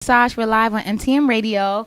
Sash. We're live on MTM Radio.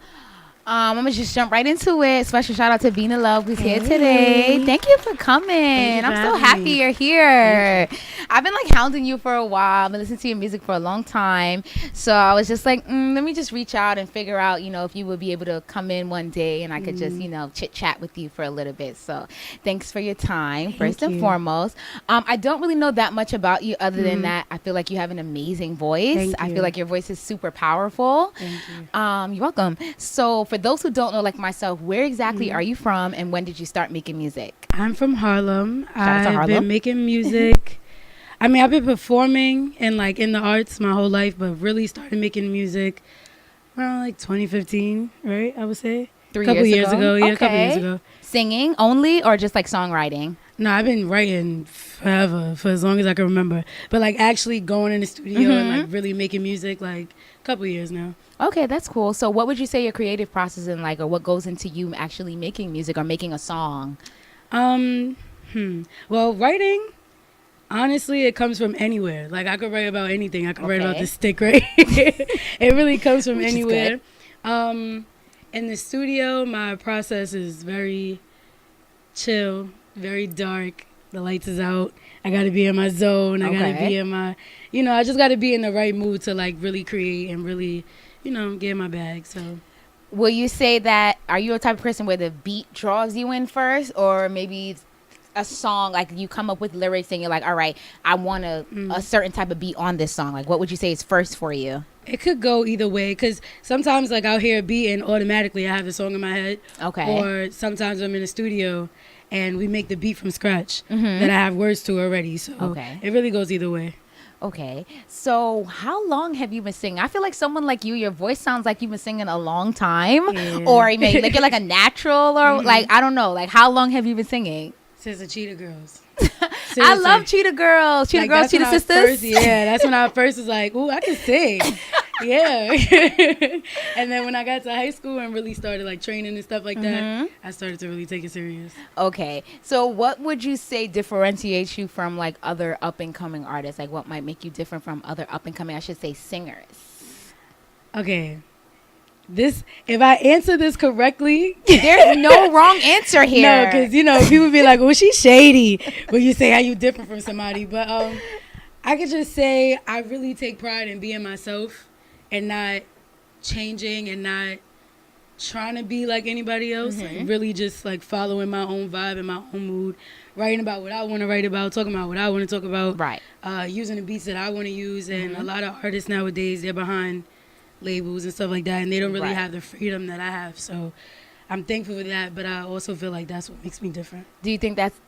I'm gonna just jump right into it. Special shout out to Vina Love who's here today. Thank you for coming. I'm so happy you're here. I've been like hounding you for a while. I've been listening to your music for a long time. So I was just like, let me just reach out and figure out, if you would be able to come in one day and I could just, chit chat with you for a little bit. So thanks for your time, first and foremost. I don't really know that much about you other than that. I feel like you have an amazing voice. I feel like your voice is super powerful. Thank you. You're welcome. So for those who don't know, like myself, where exactly are you from and when did you start making music? I'm from Harlem. Shout out to I've Harlem. been making music. I mean, I've been performing and like in the arts my whole life, but really started making music around like 2015, right? I would say. 3 couple years years ago? ago. Yeah, Okay. a couple years ago. Singing only or just like songwriting? No, I've been writing forever, for as long as I can remember. But like actually going in the studio and like really making music, like a couple years now. Okay, that's cool. So what would you say your creative process is like, or what goes into you actually making music or making a song? Well, writing, honestly, it comes from anywhere. Like I could write about anything. I could write about the stick, right? It really comes from anywhere. In the studio, my process is very chill, very dark. The lights is out. I got to be in my zone. I got to be in my, I just got to be in the right mood to like really create and really, get in my bag. So, will you say that, are you a type of person where the beat draws you in first, or maybe a song, like you come up with lyrics and you're like, all right, I want a certain type of beat on this song? Like what would you say is first for you? It could go either way, because sometimes like I'll hear a beat and automatically I have the song in my head. Okay. Or sometimes I'm in the studio and we make the beat from scratch that I have words to already. So it really goes either way. Okay. So how long have you been singing? I feel like someone like you, your voice sounds like you've been singing a long time. Yeah. Or maybe like you're like a natural, or like, I don't know. Like how long have you been singing? Since the Cheetah Girls. I love Cheetah Girls. Cheetah Girls, Cheetah Sisters. That's when I first was like, ooh, I can sing. Yeah. And then when I got to high school and really started like training and stuff like that, I started to really take it serious. Okay. So what would you say differentiates you from like other up and coming artists? Like what might make you different from other up and coming, I should say, singers? Okay. If I answer this correctly, there's no wrong answer here. No, because people be like, "Oh, she's shady." When you say how you different from somebody, but I could just say I really take pride in being myself and not changing and not trying to be like anybody else. Like really just like following my own vibe and my own mood, writing about what I want to write about, talking about what I want to talk about, right? Using the beats that I want to use, and a lot of artists nowadays, they're behind labels and stuff like that, and they don't really have the freedom that I have. So I'm thankful for that, but I also feel like that's what makes me different. Do you think that's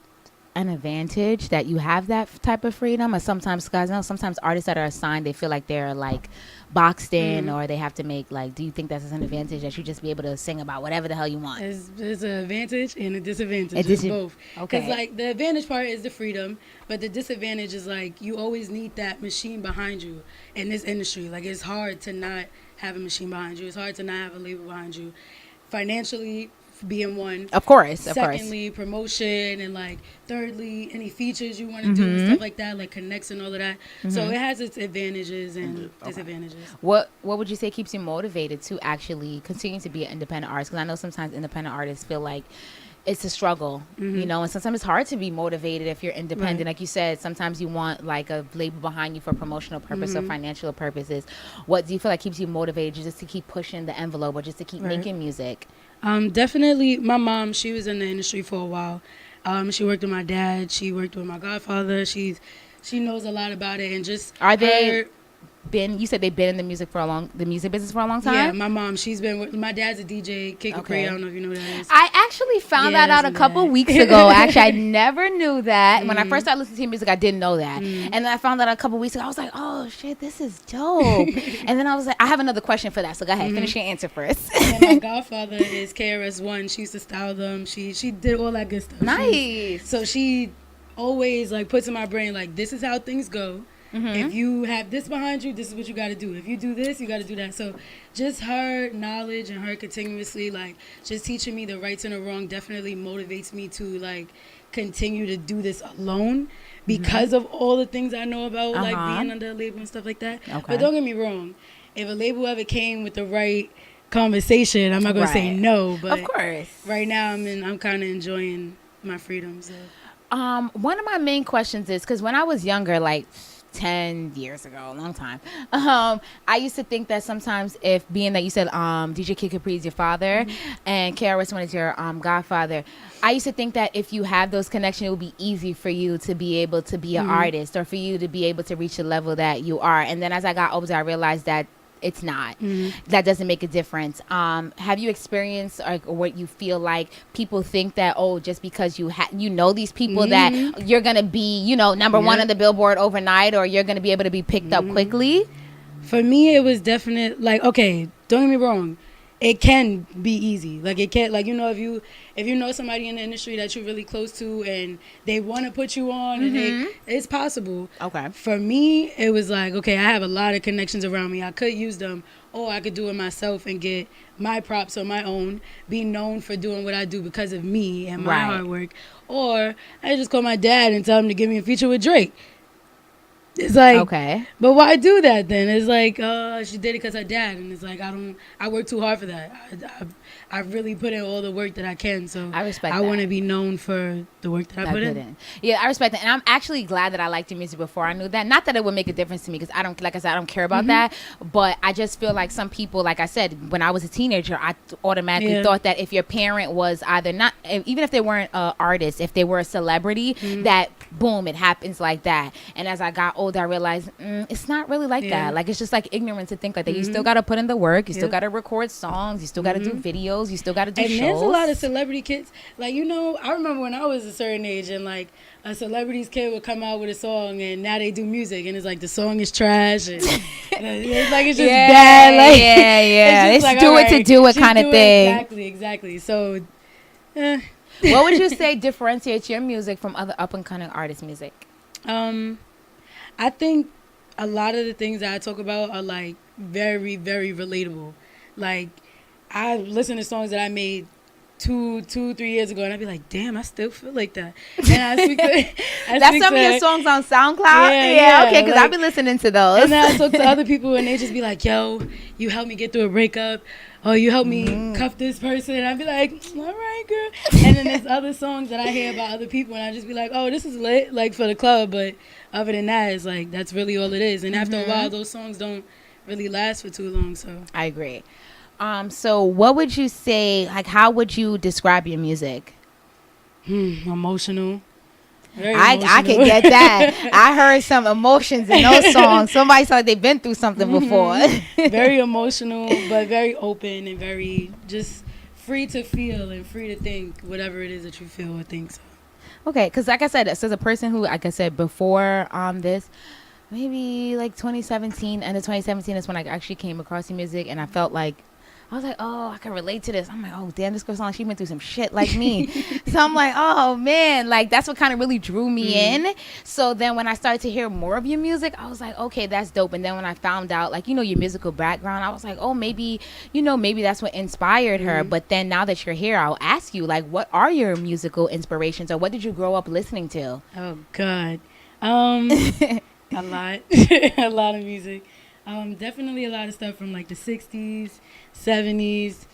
an advantage that you have that type of freedom? Or sometimes, guys, I know sometimes artists that are assigned, they feel like they're like boxed in, or they have to make like, do you think that's an advantage that you just be able to sing about whatever the hell you want? There's an advantage and a disadvantage. It's both. Okay. Because like the advantage part is the freedom, but the disadvantage is like you always need that machine behind you in this industry. Like it's hard to not have a machine behind you. It's hard to not have a label behind you. Financially, being one. Of course. Secondly, promotion, and like thirdly, any features you want to do and stuff like that, like connects and all of that. So it has its advantages and disadvantages. What would you say keeps you motivated to actually continue to be an independent artist? Because I know sometimes independent artists feel like it's a struggle, and sometimes it's hard to be motivated if you're independent. Right. Like you said, sometimes you want like a label behind you for promotional purpose or financial purposes. What do you feel like keeps you motivated just to keep pushing the envelope or just to keep making music? Definitely my mom. She was in the industry for a while. She worked with my dad. She worked with my godfather. She knows a lot about it, and just you said they've been in the music business for a long time? Yeah, my mom, my dad's a DJ, Kick Capri, I don't know if you know who that is. I actually found that out a couple weeks ago. Actually, I never knew that. When I first started listening to music, I didn't know that. And then I found out a couple weeks ago. I was like, oh, shit, this is dope. And then I was like, I have another question for that. So go ahead, finish your answer first. And my godfather is KRS-One. She used to style them. She did all that good stuff. Nice. So she always like puts in my brain, like, this is how things go. If you have this behind you, this is what you got to do. If you do this, you got to do that. So just her knowledge and her continuously, like, just teaching me the rights and the wrong definitely motivates me to, like, continue to do this alone because of all the things I know about, like, being under a label and stuff like that. Okay. But don't get me wrong. if a label ever came with the right conversation, I'm not gonna say no. But of course, right now I'm kind of enjoying my freedom. So. One of my main questions is because when I was younger, like 10 years ago, a long time, I used to think that sometimes if being that you said DJ Kid Capri is your father and KRS-One is your godfather, I used to think that if you have those connections, it would be easy for you to be able to be an artist or for you to be able to reach the level that you are. And then as I got older, I realized that it's not. That doesn't make a difference. Have you experienced or what you feel like people think that, oh, just because you know these people that you're going to be, you know, number one on the Billboard overnight, or you're going to be able to be picked up quickly? For me, it was definite. Like, okay, don't get me wrong. It can be easy. Like, it can't, like, you know, if you know somebody in the industry that you're really close to and they want to put you on, and it's possible. Okay. For me, it was like, okay, I have a lot of connections around me. I could use them, or I could do it myself and get my props on my own, be known for doing what I do because of me and my hard work. Or I just call my dad and tell him to give me a feature with Drake. It's like, okay, but why do that then? It's like, she did it because her dad, and it's like, I work too hard for that. I really put in all the work that I can, so I respect. I want to be known for the work that I put in. Yeah, I respect that, and I'm actually glad that I liked your music before I knew that. Not that it would make a difference to me, because I don't, like I said, I don't care about that. But I just feel like some people, like I said, when I was a teenager, I automatically thought that if your parent was either not, even if they weren't an artist, if they were a celebrity, that boom, it happens like that. And as I got older, I realized it's not really like that. Like, it's just like ignorant to think like that. You still got to put in the work. You still got to record songs. You still got to do videos. You still got to do shows. And there's a lot of celebrity kids. Like, you know, I remember when I was a certain age and like a celebrity's kid would come out with a song and now they do music and it's like the song is trash and it's like it's just bad. Like, it's like, do it to do it kind of thing. Exactly. So, what would you say differentiates your music from other up and coming artists' music? I think a lot of the things that I talk about are like very, very relatable. Like, I listen to songs that I made 3 years ago, and I'd be like, damn, I still feel like that. And I speak that's some of your songs on SoundCloud? Yeah, okay, because like, I've been listening to those. And then I talk to other people, and they just be like, yo, you helped me get through a breakup. Oh, you helped me cuff this person. And I'd be like, all right, girl. And then there's other songs that I hear about other people, and I just be like, oh, this is lit, like, for the club. But other than that, it's like, that's really all it is. And after a while, those songs don't really last for too long. So I agree. So what would you say, like, how would you describe your music? Emotional. I can get that. I heard some emotions in those songs. Somebody said they've been through something before. Very emotional, but very open and very just free to feel and free to think whatever it is that you feel or think. So. Okay, because like I said, as a person who, like I said before this, maybe like 2017, end of 2017 is when I actually came across your music, and I felt like, I was like, oh, I can relate to this. I'm like, oh, damn, this girl sounds like she went through some shit like me. So I'm like, oh, man, like, that's what kind of really drew me in. So then when I started to hear more of your music, I was like, okay, that's dope. And then when I found out, like, you know, your musical background, I was like, oh, maybe, you know, maybe that's what inspired her. But then now that you're here, I'll ask you, like, what are your musical inspirations, or what did you grow up listening to? Oh, God. A lot. A lot of music. Definitely a lot of stuff from like the 60s, 70s,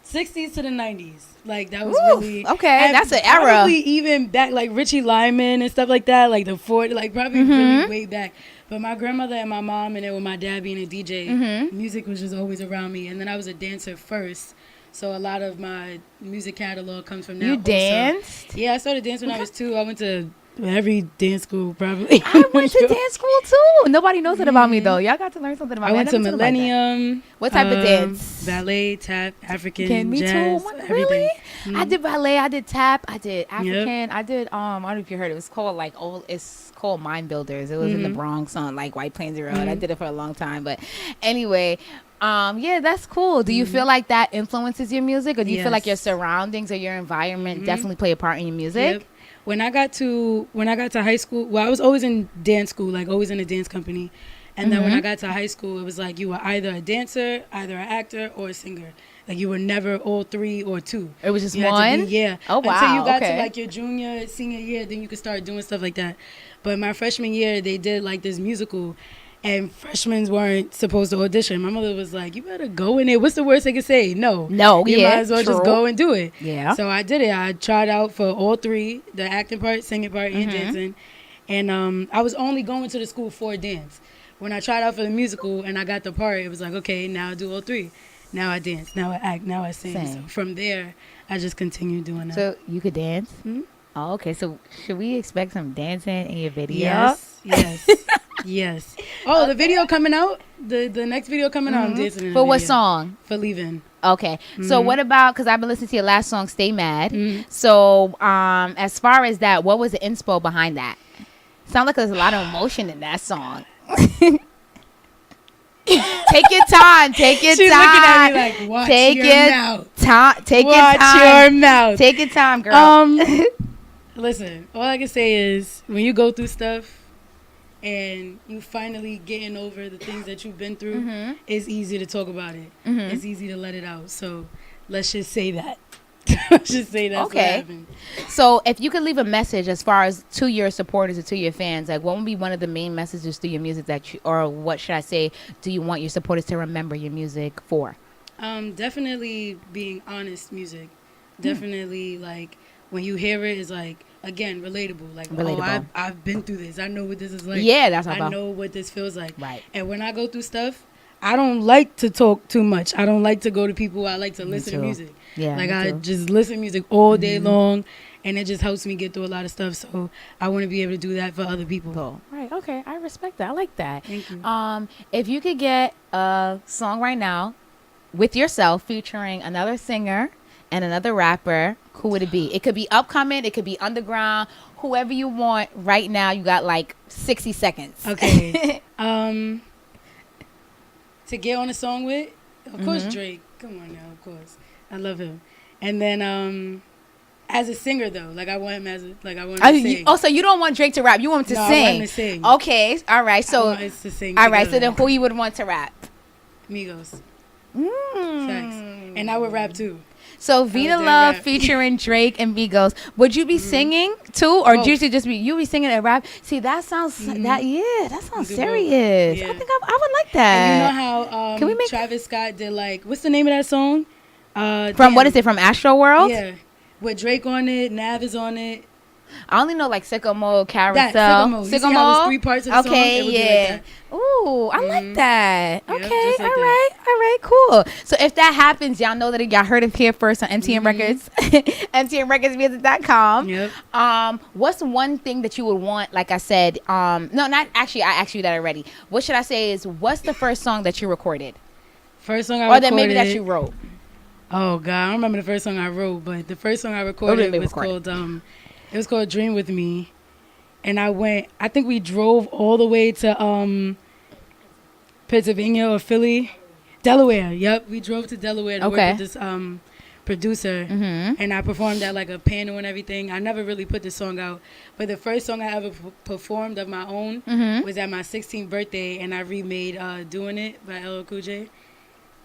60s to the 90s. Like, that was really... Okay, that's an era. Probably even back, like Richie Lyman and stuff like that, like the 40s, like probably really way back. But my grandmother and my mom, and then with my dad being a DJ, music was just always around me. And then I was a dancer first. So a lot of my music catalog comes from that. You danced? Yeah, I started dancing when I was 2. I went to every dance school, probably. I went to dance school too. Nobody knows it about me though. Y'all got to learn something about me. I went to Millennium. What type of dance? Ballet, tap, African, jazz, everything. Really? I did ballet. I did tap. I did African. I did I don't know if you heard it. It was called like it's called Mind Builders. It was in the Bronx on like White Plains Road. I did it for a long time. But anyway, yeah, that's cool. Do you feel like that influences your music, or do you feel like your surroundings or your environment definitely play a part in your music? Yep. When I got to high school, well, I was always in dance school, like always in a dance company. And then when I got to high school, it was like you were either a dancer, either an actor, or a singer. Like, you were never all 3 or 2. It was just one? Oh, wow. Until you got to like your senior year, then you could start doing stuff like that. But my freshman year, they did like this musical. and freshmen weren't supposed to audition. My mother was like, you better go in there. What's the worst they could say? No. You might as well just go and do it. Yeah. So I did it. I tried out for all three, the acting part, singing part, and dancing. And I was only going to the school for dance. When I tried out for the musical and I got the part, it was like, okay, now I do all three. Now I dance, now I act, now I sing. So from there, I just continued doing that. So you could dance? Mm-hmm. Oh, okay. So should we expect some dancing in your video? Yes. Yes. Oh, the video coming out? The next video coming out, I'm dancing in For what song? For Leaving. Okay. So what about, because I've been listening to your last song, Stay Mad. So as far as that, what was the inspo behind that? Sound like there's a lot of emotion in that song. Take your time. Take your She's time. Looking at me like, watch your mouth. Take your Watch time. your mouth. Take your time, girl. Listen, all I can say is when you go through stuff and you finally getting over the things that you've been through, it's easy to talk about it. It's easy to let it out. So let's just say that. Let's just say that's what happened. So if you could leave a message as far as to your supporters or to your fans, like what would be one of the main messages through your music that you, or what should I say, do you want your supporters to remember your music for? Definitely being honest music. Definitely like when you hear it, it's like, again, relatable. Like, oh, I've been through this. I know what this is like. Yeah, that's what I know what this feels like. Right. And when I go through stuff, I don't like to talk too much. I don't like to go to people. I like to listen to music. Yeah, like I just listen to music all day long, and it just helps me get through a lot of stuff. So I want to be able to do that for other people. Cool. Right. Okay. I respect that. I like that. Thank you. If you could get a song right now with yourself featuring another singer and another rapper, who would it be? It could be upcoming. It could be underground. Whoever you want right now. You got like 60 seconds. Okay. To get on a song with, of course, Drake. Come on now, of course. I love him. And then as a singer though, like I want him as I want him to sing. So you don't want Drake to rap, you want him to sing. I want him to sing. Okay, all right. So I want us to sing all right, together. so then who you would want to rap? Migos. Facts. And I would rap too. So Vina Love featuring Drake and Migos. Would you be singing too, or usually just you be singing and rap? See, that sounds that sounds serious. Yeah. I think I would like that. And you know how can we make Travis Scott did like what's the name of that song? From what is it? From Astro World? Yeah, with Drake on it, Nav is on it. I only know like Sicko Mode, Carousel. Sicko Mode. You see how there's 3 parts of the song? Okay, yeah. Like Ooh, I like that. Yep, okay, like all right, cool. So if that happens, y'all know that y'all heard it here first on MTM Records, MTMRecordsMusic.com. Yep. What's one thing that you would want? Like I said, no, not actually. I asked you that already. What should I say is what's the first song that you recorded? First song I recorded. Or that maybe that you wrote. Oh God, I don't remember the first song I wrote, but the first song I recorded was called it was called Dream With Me. And I think we drove all the way to Pennsylvania or Philly. Delaware. Yep. We drove to Delaware to work with this producer. And I performed at like a panel and everything. I never really put the song out. But the first song I ever performed of my own was at my 16th birthday. And I remade Doing It by LL Cool J.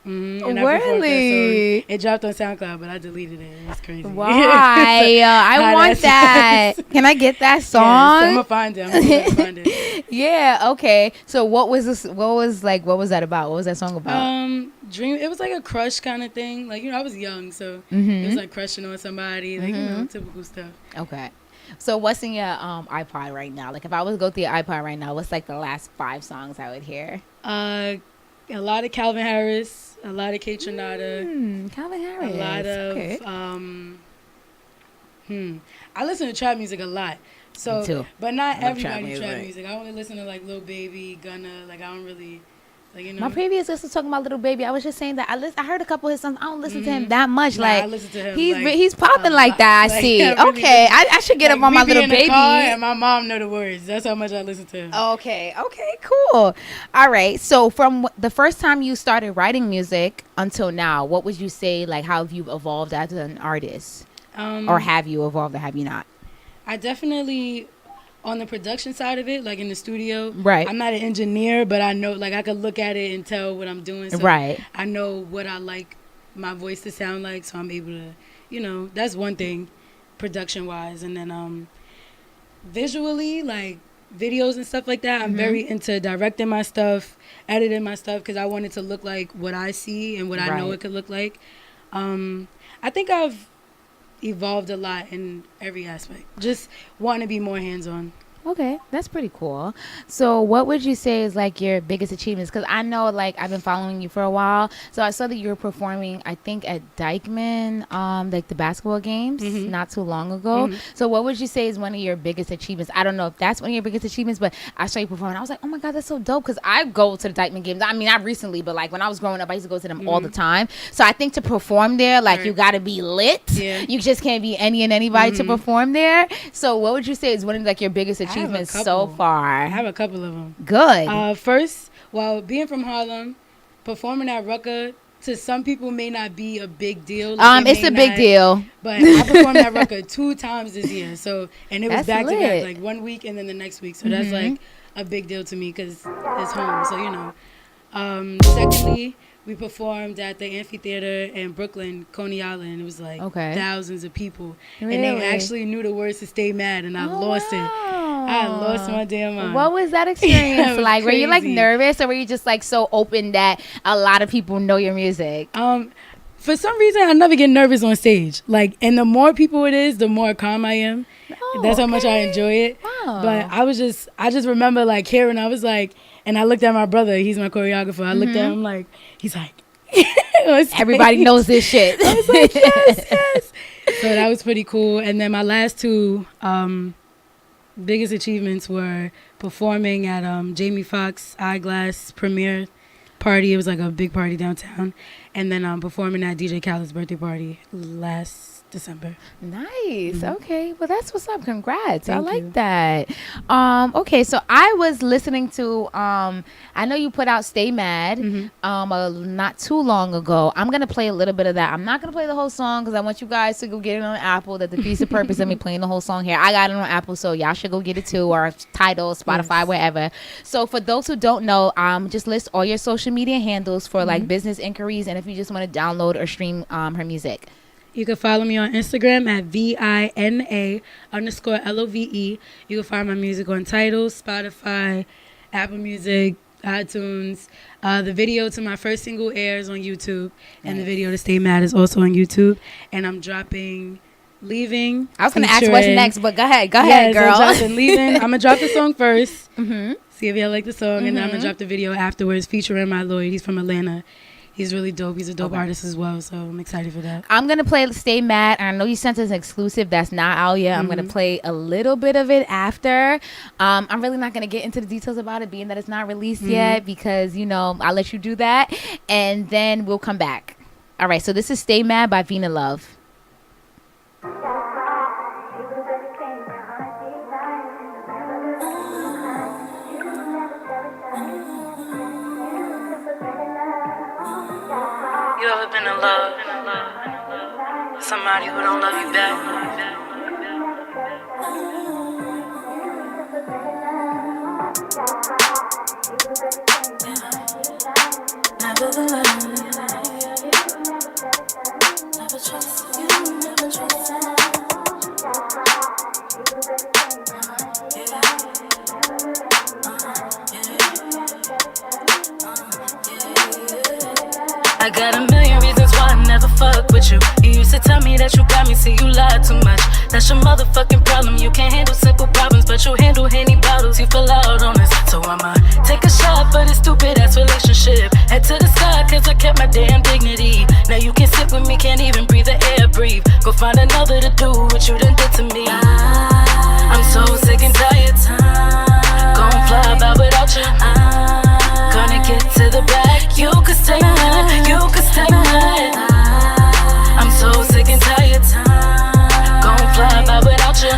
And really? It dropped on SoundCloud, but I deleted it. It's crazy. Why? I want that. Can I get that song? Yeah, I'm gonna find it. I'm gonna find it. Yeah. Okay. So what was this? What was that about? What was that song about? Dream. It was like a crush kind of thing. Like I was young, so it was like crushing on somebody. Like typical stuff. Okay. So what's in your iPod right now? Like if I was to go through your iPod right now, what's like the last 5 songs I would hear? A lot of Calvin Harris, a lot of Kate Trinata, Calvin Harris, a lot of I listen to trap music a lot, so me too. But not everybody trap music. I only listen to like Lil Baby, Gunna. Like I don't really like My previous list was talking about Lil Baby. I was just saying that I heard a couple of his songs. I don't listen to him that much. Nah, like I listen to him, he's popping like that. I see. Okay, I should get up on my Lil Baby. And my mom know the words. That's how much I listen to him. Okay, cool. All right. So from the first time you started writing music until now, what would you say? Like, how have you evolved as an artist, or have you evolved, or have you not? I definitely. On the production side of it, like in the studio, right? I'm not an engineer, but I know, like, I could look at it and tell what I'm doing. So right. I know what I like my voice to sound like, so I'm able to, that's one thing, production-wise. And then visually, like, videos and stuff like that. I'm very into directing my stuff, editing my stuff, because I want it to look like what I see and what I know it could look like. I think I've evolved a lot in every aspect. Just wanting to be more hands-on. Okay, that's pretty cool. So what would you say is like your biggest achievements? Because I know like I've been following you for a while. So I saw that you were performing, I think at Dykeman, like the basketball games not too long ago. So what would you say is one of your biggest achievements? I don't know if that's one of your biggest achievements, but I saw you performing. I was like, oh my God, that's so dope. Because I go to the Dykeman games. I mean, not recently, but like when I was growing up, I used to go to them all the time. So I think to perform there, like you got to be lit. Yeah. You just can't be any and anybody to perform there. So what would you say is one of like your biggest achievements so far? I have a couple of them. Good. First, being from Harlem, performing at Rucker, to some people may not be a big deal. Like it's a big deal. But I performed at Rucker 2 times this year. So, and it was back to back, like 1 week and then the next week. So that's like a big deal to me because it's home. So, you know. Secondly, we performed at the amphitheater in Brooklyn, Coney Island. It was like thousands of people. Really? And they actually knew the words to Stay Mad, and I lost it. I lost my damn mind. What was that experience like? Crazy. Were you like nervous, or were you just like so open that a lot of people know your music? For some reason, I never get nervous on stage. Like, and the more people it is, the more calm I am. That's how much I enjoy it. Wow. But I just remember like hearing, I was like, and I looked at my brother, he's my choreographer. I looked at him like, he's like, everybody knows this shit. I was like, yes. So that was pretty cool. And then my last 2 biggest achievements were performing at Jamie Foxx Eyeglass premiere party. It was like a big party downtown. And then performing at DJ Khaled's birthday party last December. Nice. Okay. Well, that's what's up. Congrats. Thank I like you. that. Okay. So I was listening to, I know you put out Stay Mad not too long ago. I'm going to play a little bit of that. I'm not going to play the whole song because I want you guys to go get it on Apple. That the piece of purpose of me playing the whole song here. I got it on Apple, so y'all should go get it too, or Tidal, Spotify, wherever. So for those who don't know, just list all your social media handles for like business inquiries, and if you just want to download or stream her music. You can follow me on Instagram at VINA_LOVE. You can find my music on Tidal, Spotify, Apple Music, iTunes. The video to my first single airs on YouTube. And the video to Stay Mad is also on YouTube. And I'm dropping Leaving. I was going to ask what's next, but go ahead, girl. I'm dropping Leaving. I'm going to drop the song first. See if y'all like the song. And then I'm going to drop the video afterwards featuring my Lloyd. He's from Atlanta. He's really dope. He's a dope artist as well, so I'm excited for that. I'm going to play Stay Mad. I know you sent us an exclusive that's not out yet. I'm going to play a little bit of it after. I'm really not going to get into the details about it, being that it's not released yet, because, you know, I'll let you do that, and then we'll come back. All right, so this is Stay Mad by Vina Love. You ever been in love with somebody who don't love you back? Never trust you, never trust you. I got a million reasons why I never fuck with you. You used to tell me that you got me, see you lie too much. That's your motherfucking problem. You can't handle simple problems, but you handle Henny bottles. You fill out on us, so I'ma take a shot for this stupid ass relationship. Head to the sky, cause I kept my damn dignity. Now you can sit with me, can't even breathe the air, breathe. Go find another to do what you done did to me. I'm so sick and tired. Gon' fly by without you. Gonna get to the back. You could stay mad, you could stay mad. I'm so sick and tired. Gon' fly by without you.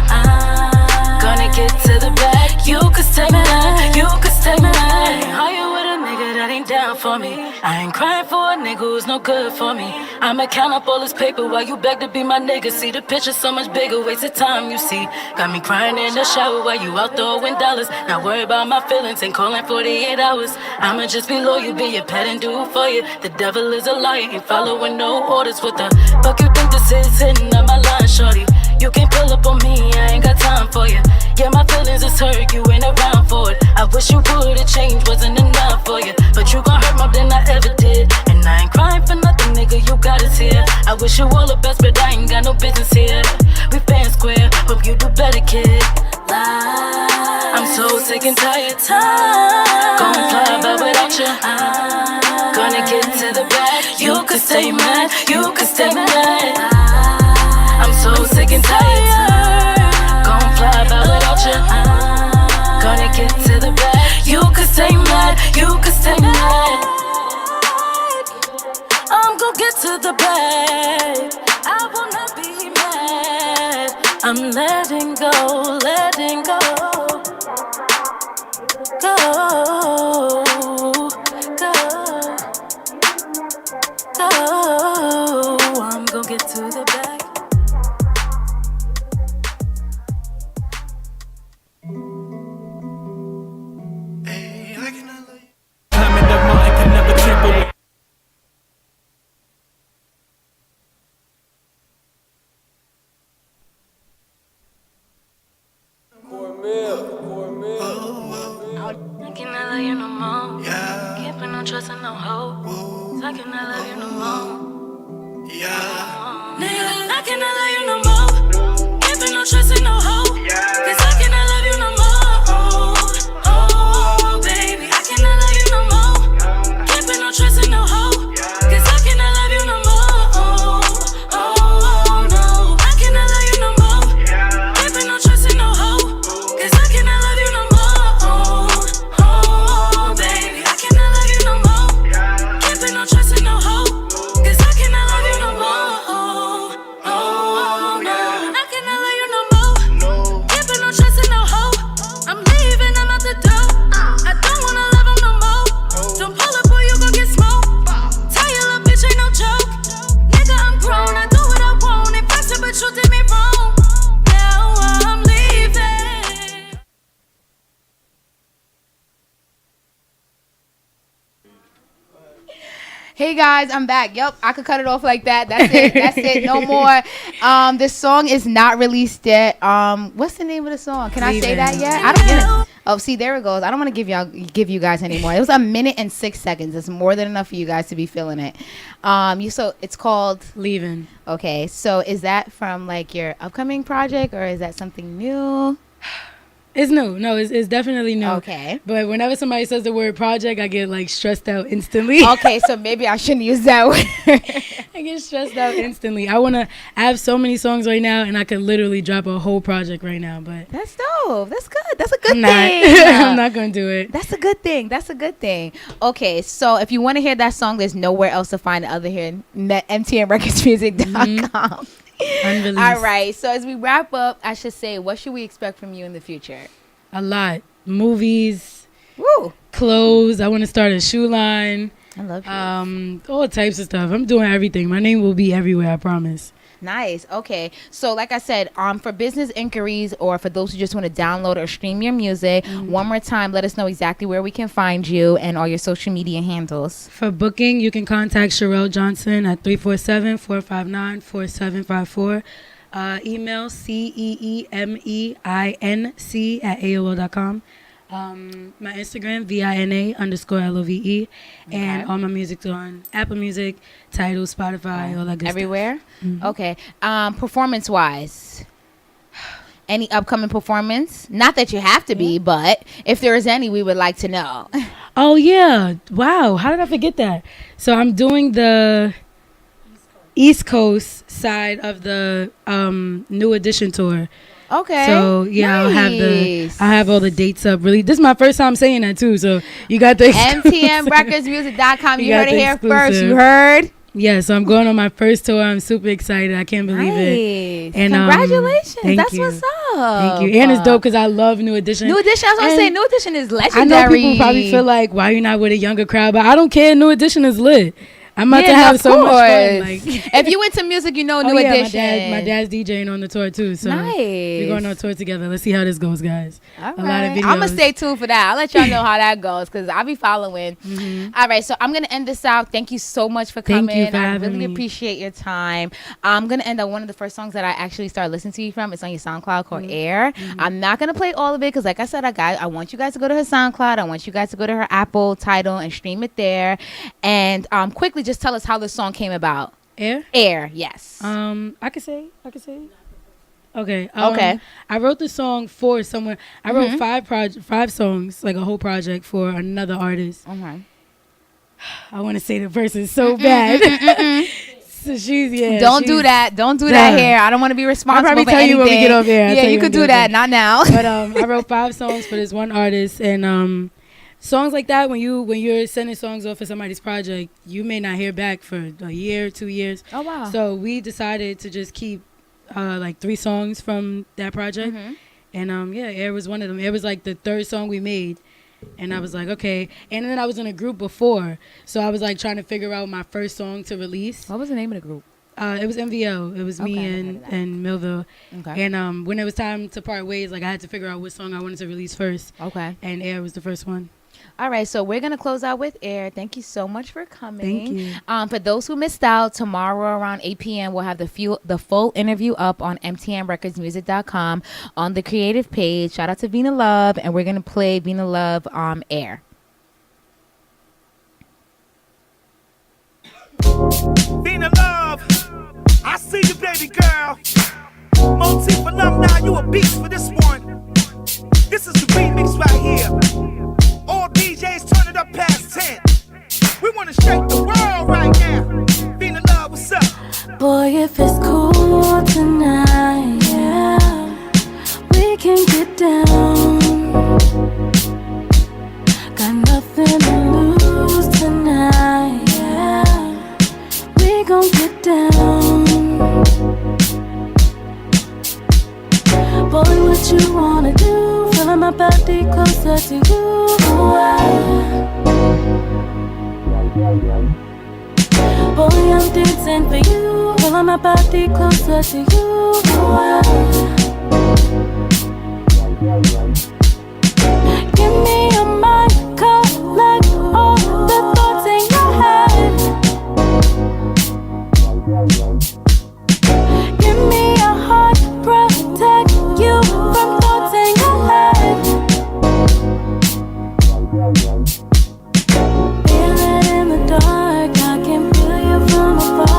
Gonna get to the back. You could stay mad, you could stay mad. Are you with a nigga that ain't down for me? I ain't crying for a nigga who's no good for me. I'ma count up all this paper while you beg to be my nigga. See the picture so much bigger, wasted time you see. Got me crying in the shower while you out throwing dollars. Not worry about my feelings, ain't calling 48 hours. I'ma just be loyal, be your pet and do it for you. The devil is a liar, ain't following no orders. What the fuck you think this is? Hitting up my line, shorty. You can't pull up on me, I ain't got time for you. Yeah, my feelings is hurt, you ain't around for it. I wish you would've changed, wasn't enough for you. But you gon' hurt more than I ever did. And I ain't crying for nothing, nigga, you got us here. I wish you all the best, but I ain't got no business here. We fair and square, hope you do better, kid. I'm so sick and tired, gon' fly by without you. Gonna get to the back, you could stay mad, you could stay mad. I'm so sick and tired, gon' fly by without you. Gonna get to the back, you could stay mad, you could stay mad. I'm gon' get to the back, I will not be mad. I'm letting go, letting go. Go, go, go. I'm gon' get to the back. Hey, I cannot let you. Time in the mind can never tamper with. I cannot love you no more. Yeah. Can't put no trust in no hope. So I cannot love you no more. Yeah. Nigga, I cannot love you no more. Can't put no trust in no hope. Cause I cannot love you no more. Oh, baby, I cannot love you no more. Can't put no trust in no hope. Cause I cannot love you no more. Oh, no, I cannot love you no more. Can't put no trust in no hope. Cause I cannot love you no more. Oh, baby, I cannot love you no more. Can't put no trust in no hope. Cause I cannot love you no more. Oh, no, I cannot love you no more. Can't put no trust in no hope. I'm leaving, I'm out the door. I don't wanna love him no more. Don't pull up or you gon' get smoked. Tell your little bitch ain't no joke. Nigga, I'm grown, I do what I want. If I said but you did me wrong. Now I'm leaving. Hey guys, I'm back. Yep, I could cut it off like that. That's it. That's it. No more. This song is not released yet. What's the name of the song? Can I say that yet? I don't get it. Oh, see, there it goes. I don't want to give you guys any more. It was 1 minute and 6 seconds. It's more than enough for you guys to be feeling it. So it's called Leaving. Okay, so is that from like your upcoming project or is that something new? It's new. No, it's definitely new. Okay. But whenever somebody says the word project, I get like stressed out instantly. Okay, so maybe I shouldn't use that word. I get stressed out instantly. I have so many songs right now, and I could literally drop a whole project right now. But That's dope. That's good. That's a good I'm thing. not. I'm not gonna do it. That's a good thing. That's a good thing. Okay, so if you want to hear that song, there's nowhere else to find it other than MTMRecordsMusic.com. Unreleased. All right. So as we wrap up, I should say, what should we expect from you in the future? A lot. Movies, Woo! clothes. I want to start a shoe line. I love you. All types of stuff. I'm doing everything. My name will be everywhere, I promise. Nice. Okay. So like I said, for business inquiries or for those who just want to download or stream your music, one more time, let us know exactly where we can find you and all your social media handles. For booking, you can contact Sherelle Johnson at 347-459-4754. Email ceeminc@aol.com. My Instagram, VINA_LOVE. And all my music's on Apple Music, Tidal, Spotify, all that good Everywhere? stuff. Mm-hmm. Okay. Performance-wise, any upcoming performance? Not that you have to be, but if there is any, we would like to know. Oh, yeah. Wow. How did I forget that? So I'm doing the East Coast side of the New Edition tour. Okay. So yeah, nice. I'll have all the dates up. Really, this is my first time saying that too. So you got the MTMRecordsMusic.com. You heard it here first. You heard. Yeah, so I'm going on my first tour. I'm super excited. I can't believe it. And congratulations. That's you. what's up. Thank you. And it's dope because I love New Edition. New Edition, I was going to say, New Edition is legendary. I know people probably feel like, why you not with a younger crowd? But I don't care. New Edition is lit. I'm about to have so much fun. Like, if you into music, you know New Edition. My dad's DJing on the tour too. So nice. We're going on tour together. Let's see how this goes, guys. All right. A lot of videos. I'm gonna stay tuned for that. I'll let y'all know how that goes because I'll be following. All right, so I'm gonna end this out. Thank you so much for coming. Thank you for I having really me. appreciate your time. I'm gonna end on one of the first songs that I actually started listening to you from. It's on your SoundCloud called Air. I'm not gonna play all of it because, like I said, I want you guys to go to her SoundCloud. I want you guys to go to her Apple title and stream it there. And quickly, just tell us how this song came about. Air, yes. I could say. Okay. Okay. I wrote the song for someone. I wrote 5 songs, like a whole project for another artist. Okay. I want to say the verse so bad. So she's Don't do that here. I don't want to be responsible. I'll probably for tell anything. you when we get over there. Yeah, you could do that. Not now. But I wrote 5 songs for this one artist, and songs like that, when you're sending songs off for somebody's project, you may not hear back for a year, 2 years. Oh wow. So we decided to just keep like 3 songs from that project, and Air was one of them. Air was like the 3rd song we made. And I was like, okay. And then I was in a group before. So I was like trying to figure out my first song to release. What was the name of the group? It was MVO. It was me and Millville. Okay. And when it was time to part ways, like I had to figure out what song I wanted to release first. Okay. And Air was the first one. All right, so we're gonna close out with Air. Thank you so much for coming. Thank you. For those who missed out, tomorrow around 8 p.m. we'll have the full interview up on mtmrecordsmusic.com on the creative page. Shout out to Vina Love, and we're gonna play Vina Love Air. Vina Love, I see you, baby girl. Multi-phenomenon, you a beast for this one. This is the remix right here. All DJs turn it up past 10. We wanna shake the world right now. Vina Love, what's up? Boy, if it's cool tonight, yeah, we can get down. Got nothing to lose tonight, yeah, we gon' get down. Boy, what you wanna do? Feeling my body closer to you. Boy, I'm dancing for you. Feeling my body closer to you. Give me your mind, collect all the thoughts in your head. Give me your heart, protect you from thoughts in your head. Feel it in the dark, I can feel you from afar.